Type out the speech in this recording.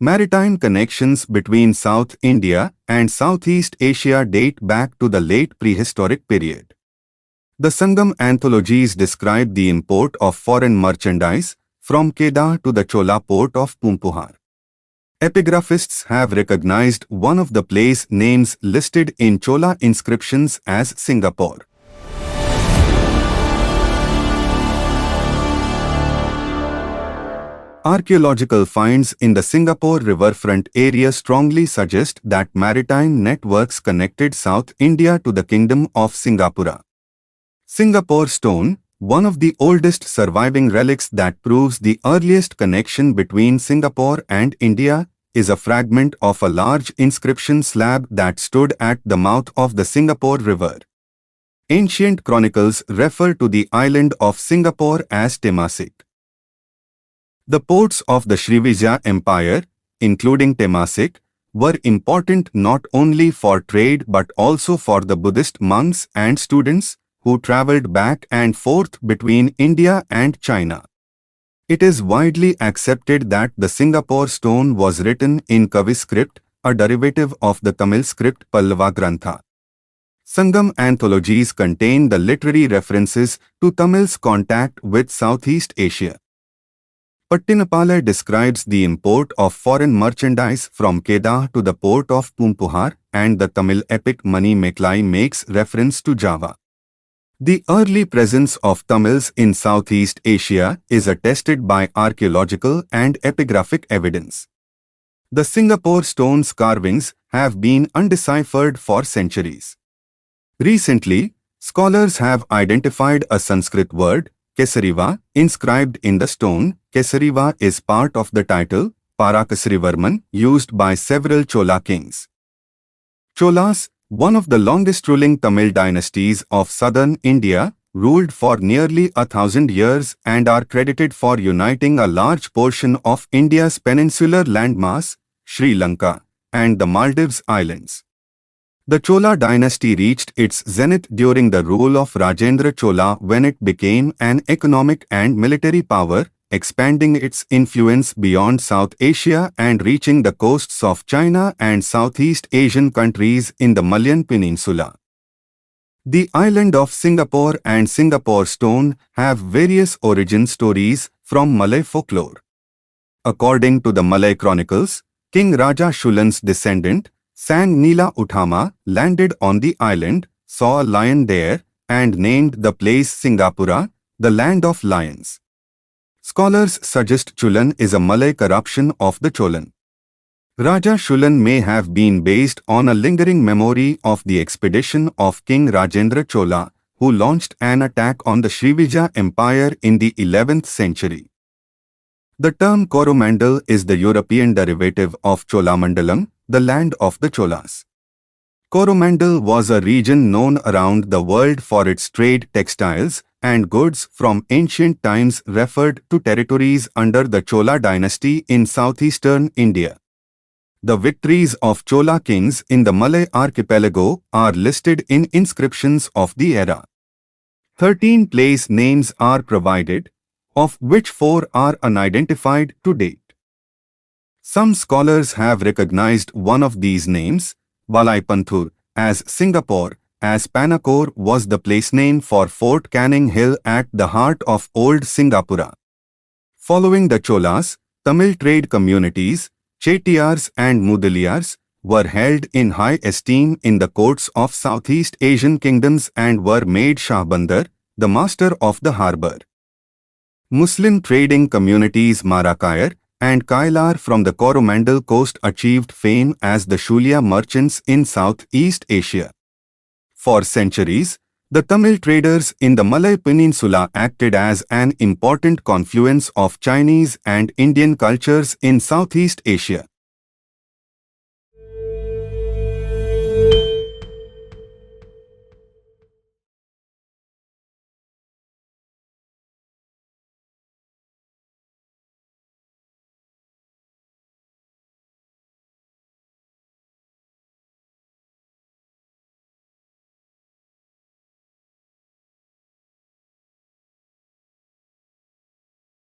Maritime connections between South India and Southeast Asia date back to the late prehistoric period. The Sangam anthologies describe the import of foreign merchandise from Kedah to the Chola port of Pumpuhar. Epigraphists have recognized one of the place names listed in Chola inscriptions as Singapore. Archaeological finds in the Singapore riverfront area strongly suggest that maritime networks connected South India to the Kingdom of Singapore. Singapore stone, one of the oldest surviving relics that proves the earliest connection between Singapore and India, is a fragment of a large inscription slab that stood at the mouth of the Singapore River. Ancient chronicles refer to the island of Singapore as Temasek. The ports of the Srivijaya Empire, including Temasek, were important not only for trade but also for the Buddhist monks and students who travelled back and forth between India and China. It is widely accepted that the Singapore stone was written in Kawi script, a derivative of the Tamil script Pallava Grantha. Sangam anthologies contain the literary references to Tamil's contact with Southeast Asia. Pattinapalai describes the import of foreign merchandise from Kedah to the port of Pumpuhar, and the Tamil epic Mani Meklai makes reference to Java. The early presence of Tamils in Southeast Asia is attested by archaeological and epigraphic evidence. The Singapore stone's carvings have been undeciphered for centuries. Recently, scholars have identified a Sanskrit word, Kesariva, inscribed in the stone. Kesariva is part of the title, Parakasarivarman, used by several Chola kings. Cholas, one of the longest ruling Tamil dynasties of southern India, ruled for nearly 1,000 years and are credited for uniting a large portion of India's peninsular landmass, Sri Lanka, and the Maldives Islands. The Chola dynasty reached its zenith during the rule of Rajendra Chola when it became an economic and military power, expanding its influence beyond South Asia and reaching the coasts of China and Southeast Asian countries in the Malayan Peninsula. The island of Singapore and Singapore stone have various origin stories from Malay folklore. According to the Malay chronicles, King Raja Shulan's descendant, Sang Nila Utama, landed on the island, saw a lion there, and named the place Singapura, the land of lions. Scholars suggest Chulan is a Malay corruption of the Cholan. Raja Shulan may have been based on a lingering memory of the expedition of King Rajendra Chola, who launched an attack on the Srivijaya Empire in the 11th century. The term Coromandel is the European derivative of Cholamandalam, the land of the Cholas. Coromandel was a region known around the world for its trade textiles and goods from ancient times, referred to territories under the Chola dynasty in southeastern India. The victories of Chola kings in the Malay Archipelago are listed in inscriptions of the era. 13 place names are provided, of which 4 are unidentified to date. Some scholars have recognized one of these names, Valaipanthur, as Singapore, as Panakor was the place name for Fort Canning Hill at the heart of Old Singapura. Following the Cholas, Tamil trade communities, Chettiars and Mudaliars, were held in high esteem in the courts of Southeast Asian kingdoms and were made Shahbandar, the master of the harbour. Muslim trading communities Marakair and Kailar from the Coromandel coast achieved fame as the Shulia merchants in Southeast Asia. For centuries, the Tamil traders in the Malay Peninsula acted as an important confluence of Chinese and Indian cultures in Southeast Asia.